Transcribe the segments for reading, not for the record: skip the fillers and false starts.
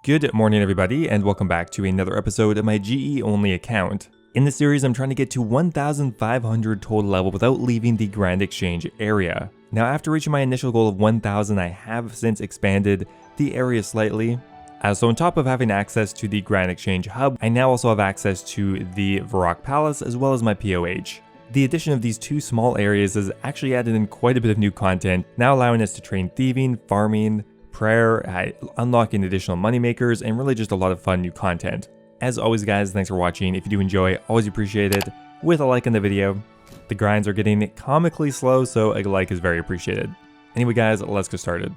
Good morning everybody, and welcome back to another episode of my GE only account. In this series I'm trying to get to 1,500 total level without leaving the Grand Exchange area. Now after reaching my initial goal of 1,000 I have since expanded the area slightly. So on top of having access to the Grand Exchange hub, I now also have access to the Varrock Palace as well as my POH. The addition of these two small areas has actually added in quite a bit of new content, now allowing us to train thieving, farming, prayer, unlocking additional moneymakers, and really just a lot of fun new content. As always guys, thanks for watching. If you do enjoy, always appreciate it with a like on the video. The grinds are getting comically slow, so a like is very appreciated. Anyway guys, let's get started.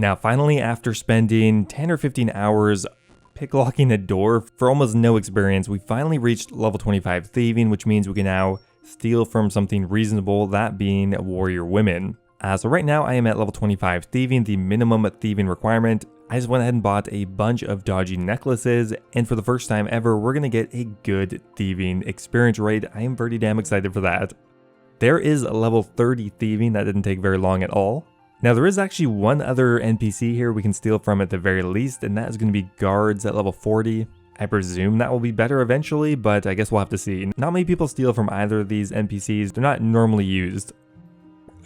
Now finally, after spending 10 or 15 hours picklocking a door for almost no experience, we finally reached level 25 thieving, which means we can now steal from something reasonable, that being warrior women. So right now I am at level 25 thieving, the minimum thieving requirement. I just went ahead and bought a bunch of dodgy necklaces, and for the first time ever, we're gonna get a good thieving experience rate. I am pretty damn excited for that. There is a level 30 thieving, that didn't take very long at all. Now there is actually one other NPC here we can steal from at the very least, and that is going to be guards at level 40. I presume that will be better eventually, but I guess we'll have to see. Not many people steal from either of these NPCs, they're not normally used.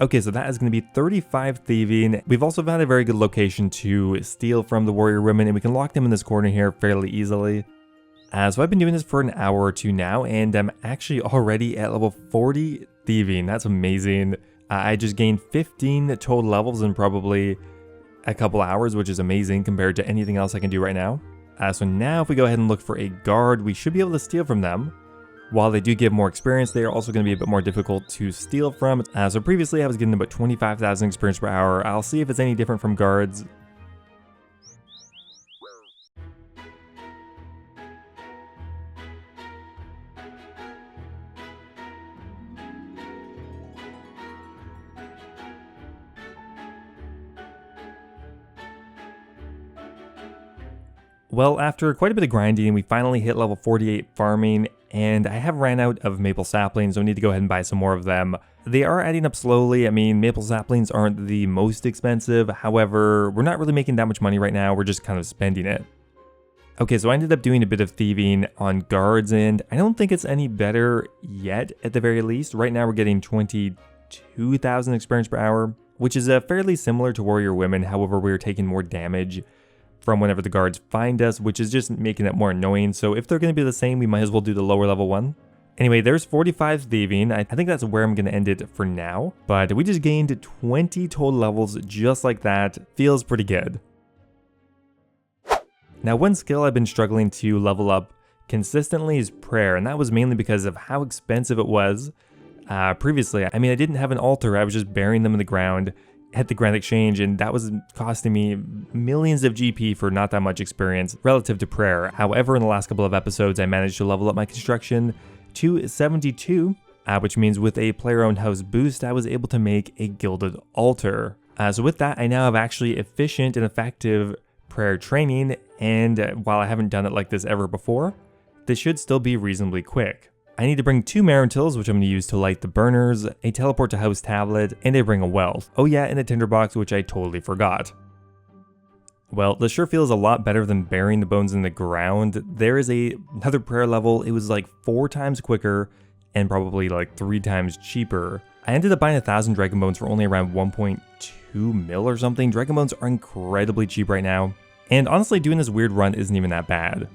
Okay, so that is going to be 35 thieving. We've also found a very good location to steal from the warrior women, and we can lock them in this corner here fairly easily. So I've been doing this for an hour or two now, and I'm actually already at level 40 thieving. That's amazing. I just gained 15 total levels in probably a couple hours, which is amazing compared to anything else I can do right now. So now if we go ahead and look for a guard, we should be able to steal from them. While they do give more experience, they are also going to be a bit more difficult to steal from. So previously I was getting about 25,000 experience per hour. I'll see if it's any different from guards. Well, after quite a bit of grinding, we finally hit level 48 farming, and I have ran out of maple saplings, so I need to go ahead and buy some more of them. They are adding up slowly. I mean, maple saplings aren't the most expensive, however, we're not really making that much money right now, we're just kind of spending it. Okay, so I ended up doing a bit of thieving on guards, and I don't think it's any better yet, at the very least. Right now we're getting 22,000 experience per hour, which is fairly similar to warrior women, however, we're taking more damage from whenever the guards find us, which is just making it more annoying. So if they're going to be the same, we might as well do the lower level one. Anyway, there's 45 thieving. I think that's where I'm going to end it for now. But we just gained 20 total levels just like that. Feels pretty good. Now one skill I've been struggling to level up consistently is prayer, and that was mainly because of how expensive it was previously. I mean, I didn't have an altar, I was just burying them in the ground at the Grand Exchange, and that was costing me millions of GP for not that much experience relative to prayer. However, in the last couple of episodes, I managed to level up my construction to 72, which means with a player-owned house boost, I was able to make a gilded altar. So with that, I now have actually efficient and effective prayer training, and while I haven't done it like this ever before, this should still be reasonably quick. I need to bring 2 Marintils, which I'm going to use to light the burners, a teleport to house tablet, and a ring of wealth. Oh yeah, and a tinderbox, which I totally forgot. Well, this sure feels a lot better than burying the bones in the ground. There is another prayer level. It was like 4 times quicker and probably like 3 times cheaper. I ended up buying 1,000 dragon bones for only around 1.2 mil or something. Dragon bones are incredibly cheap right now, and honestly doing this weird run isn't even that bad.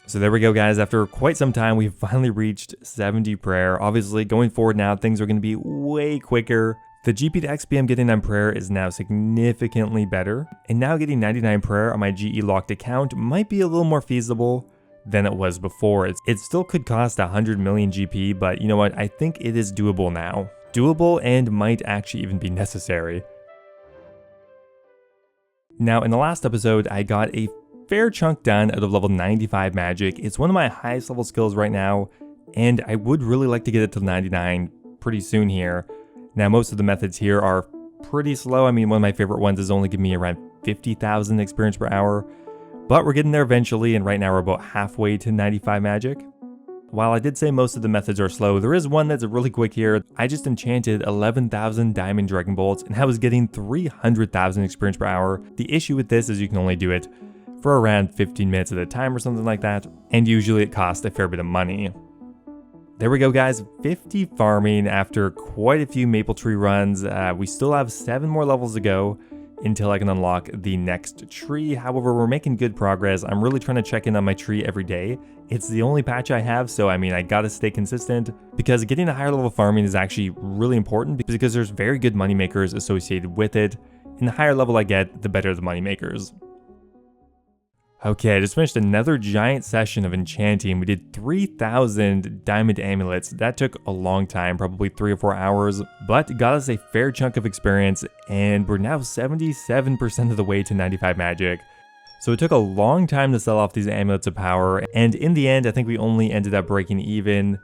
So there we go guys, after quite some time we've finally reached 70 prayer. Obviously going forward now things are going to be way quicker. The GP to XP I'm getting on prayer is now significantly better, and now getting 99 prayer on my GE locked account might be a little more feasible than it was before. It still could cost 100 million GP, but you know what, I think it is doable now. Doable and might actually even be necessary. Now, in the last episode, I got a fair chunk done out of level 95 magic. It's one of my highest level skills right now, and I would really like to get it to 99 pretty soon here. Now, most of the methods here are pretty slow. I mean, one of my favorite ones is only giving me around 50,000 experience per hour, but we're getting there eventually, and right now we're about halfway to 95 magic. While I did say most of the methods are slow, there is one that's really quick here. I just enchanted 11,000 diamond dragon bolts, and I was getting 300,000 experience per hour. The issue with this is you can only do it for around 15 minutes at a time or something like that, and usually it costs a fair bit of money. There we go, guys, 50 farming after quite a few maple tree runs. We still have 7 more levels to go until I can unlock the next tree. However, we're making good progress. I'm really trying to check in on my tree every day. It's the only patch I have, so I mean, I gotta stay consistent because getting a higher level farming is actually really important because there's very good money makers associated with it. And the higher level I get, the better the money makers. Okay, I just finished another giant session of enchanting. We did 3,000 diamond amulets. That took a long time, probably 3 or 4 hours, but got us a fair chunk of experience, and we're now 77% of the way to 95 magic. So it took a long time to sell off these amulets of power, and in the end, I think we only ended up breaking even.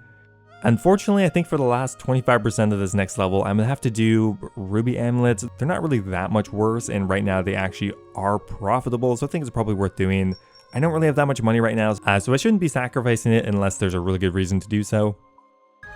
Unfortunately, I think for the last 25% of this next level, I'm gonna have to do ruby amulets. They're not really that much worse, and right now they actually are profitable, so I think it's probably worth doing. I don't really have that much money right now, so I shouldn't be sacrificing it unless there's a really good reason to do so.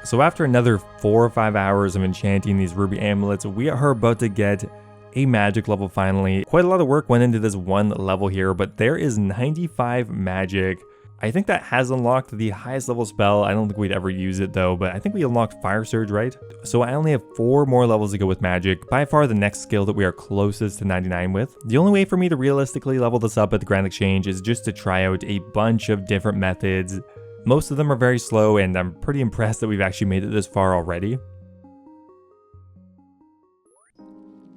So after another 4 or 5 hours of enchanting these ruby amulets, we are about to get a magic level finally. Quite a lot of work went into this one level here, but there is 95 magic. I think that has unlocked the highest level spell. I don't think we'd ever use it though, but I think we unlocked Fire Surge, right? So I only have 4 more levels to go with magic, by far the next skill that we are closest to 99 with. The only way for me to realistically level this up at the Grand Exchange is just to try out a bunch of different methods. Most of them are very slow, and I'm pretty impressed that we've actually made it this far already.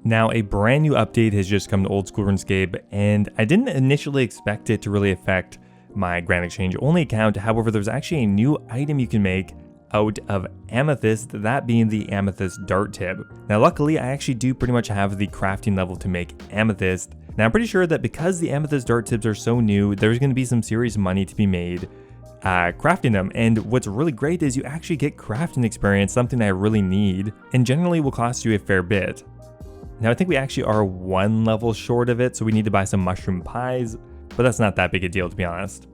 Now, a brand new update has just come to Old School RuneScape, and I didn't initially expect it to really affect my Grand Exchange only account. However, there's actually a new item you can make out of amethyst, that being the Amethyst Dart Tip. Now, luckily, I actually do pretty much have the crafting level to make amethyst. Now, I'm pretty sure that because the Amethyst Dart Tips are so new, there's going to be some serious money to be made crafting them. And what's really great is you actually get crafting experience, something I really need, and generally will cost you a fair bit. Now, I think we actually are 1 level short of it, so we need to buy some mushroom pies, but that's not that big a deal, to be honest.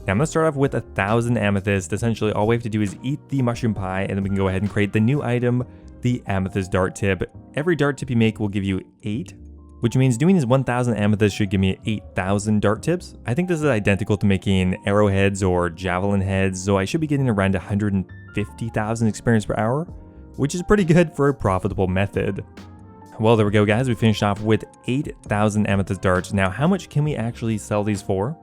Now I'm going to start off with 1,000 amethyst. Essentially, all we have to do is eat the mushroom pie, and then we can go ahead and create the new item, the Amethyst Dart Tip. Every dart tip you make will give you 8, which means doing this 1,000 amethyst should give me 8,000 dart tips. I think this is identical to making arrowheads or javelin heads, so I should be getting around 150,000 experience per hour, which is pretty good for a profitable method. Well, there we go, guys. We finished off with 8,000 amethyst darts. Now, how much can we actually sell these for?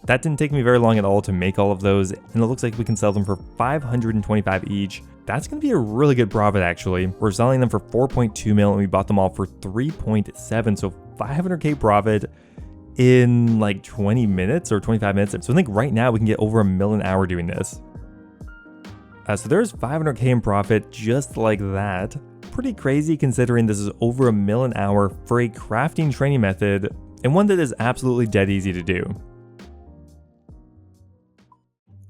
That didn't take me very long at all to make all of those, and it looks like we can sell them for 525 each. That's going to be a really good profit, actually. We're selling them for 4.2 mil, and we bought them all for 3.7, so 500k profit in like 20 minutes or 25 minutes. So I think right now we can get over $1 million an hour doing this. So there's 500k in profit just like that. Pretty crazy considering this is over $1 million an hour for a crafting training method, and one that is absolutely dead easy to do.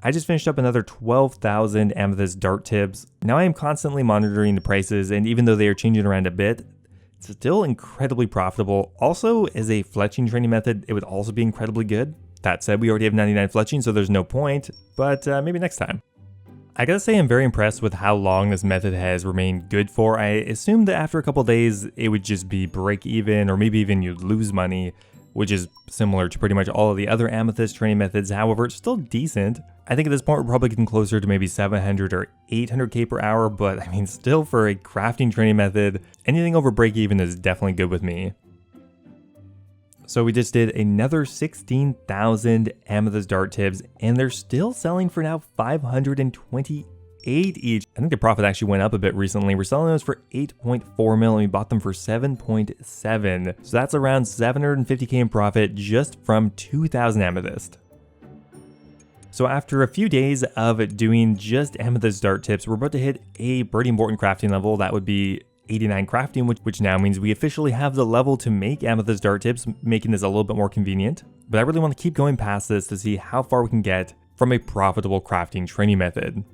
I just finished up another 12,000 amethyst dart tips. Now I am constantly monitoring the prices, and even though they are changing around a bit, it's still incredibly profitable. Also, as a fletching training method, it would also be incredibly good. That said, we already have 99 fletching, so there's no point, but maybe next time. I gotta say I'm very impressed with how long this method has remained good for. I assumed that after a couple days it would just be break even, or maybe even you'd lose money, which is similar to pretty much all of the other amethyst training methods. However, it's still decent. I think at this point we're probably getting closer to maybe 700 or 800k per hour, but I mean, still for a crafting training method, anything over break even is definitely good with me. So we just did another 16,000 amethyst dart tips, and they're still selling for now 528 each. I think the profit actually went up a bit recently. We're selling those for 8.4 mil, and we bought them for 7.7. So that's around 750k in profit just from 2,000 amethyst. So after a few days of doing just amethyst dart tips, we're about to hit a pretty important crafting level. That would be 89 crafting, which now means we officially have the level to make Amethyst Dart Tips, making this a little bit more convenient. But I really want to keep going past this to see how far we can get from a profitable crafting training method.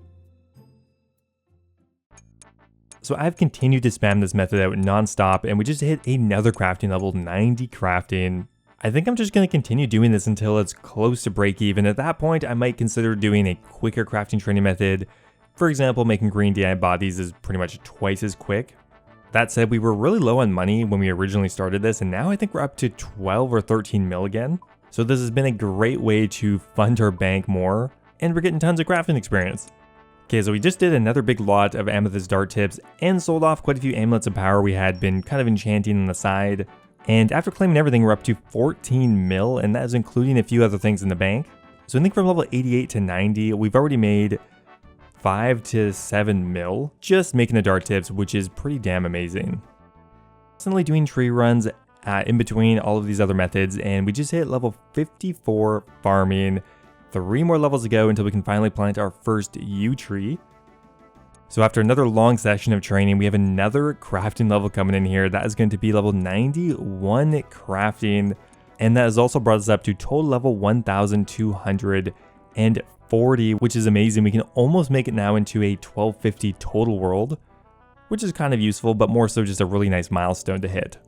So I've continued to spam this method out non-stop, and we just hit another crafting level, 90 crafting. I think I'm just going to continue doing this until it's close to break even. At that point, I might consider doing a quicker crafting training method. For example, making green DI bodies is pretty much twice as quick. That said, we were really low on money when we originally started this, and now I think we're up to 12 or 13 mil again. So this has been a great way to fund our bank more, and we're getting tons of crafting experience. Okay, so we just did another big lot of Amethyst Dart Tips and sold off quite a few amulets of power we had been kind of enchanting on the side. And after claiming everything, we're up to 14 mil, and that is including a few other things in the bank. So I think from level 88 to 90, we've already made 5 to 7 mil just making the dart tips, which is pretty damn amazing. Constantly doing tree runs in between all of these other methods, and we just hit level 54 farming. 3 more levels to go until we can finally plant our first yew tree. So after another long session of training, we have another crafting level coming in here. That is going to be level 91 crafting, and that has also brought us up to total level 1240, which is amazing. We can almost make it now into a 1250 total world, which is kind of useful, but more so just a really nice milestone to hit.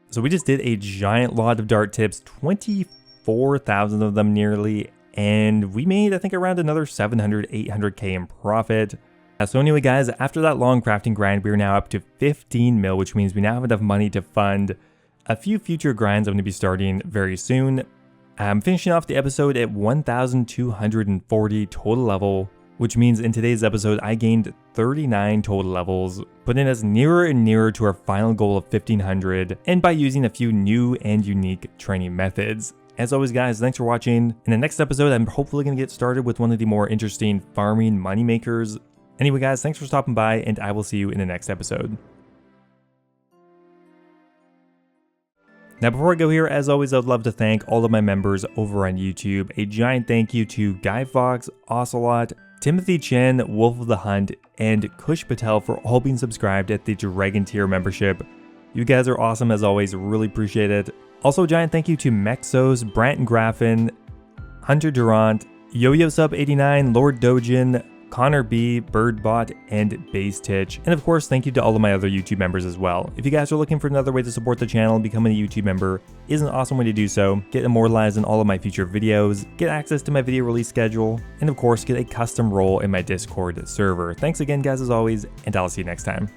So we just did a giant lot of dart tips, 24,000 of them nearly, and we made I think around another 700-800k in profit. So anyway guys, after that long crafting grind, we are now up to 15 mil, which means we now have enough money to fund a few future grinds I'm going to be starting very soon. I'm finishing off the episode at 1240 total level, which means in today's episode I gained 39 total levels, putting us nearer and nearer to our final goal of 1500, and by using a few new and unique training methods. As always guys, thanks for watching. In the next episode, I'm hopefully going to get started with one of the more interesting farming moneymakers. Anyway guys, thanks for stopping by, and I will see you in the next episode. Now before I go here, as always, I would love to thank all of my members over on YouTube. A giant thank you to Guy Fawkes, Ocelot, Timothy Chen, Wolf of the Hunt, and Kush Patel for all being subscribed at the Dragon tier membership. You guys are awesome as always, really appreciate it. Also, a giant thank you to Mexose, Brandton Graffin, Hunter Durant, Yo-Yo Sub 89, Lord Dojin, Connor B, Birdbot, and Base Titch. And of course, thank you to all of my other YouTube members as well. If you guys are looking for another way to support the channel, becoming a YouTube member is an awesome way to do so. Get immortalized in all of my future videos, get access to my video release schedule, and of course, get a custom role in my Discord server. Thanks again guys as always, and I'll see you next time.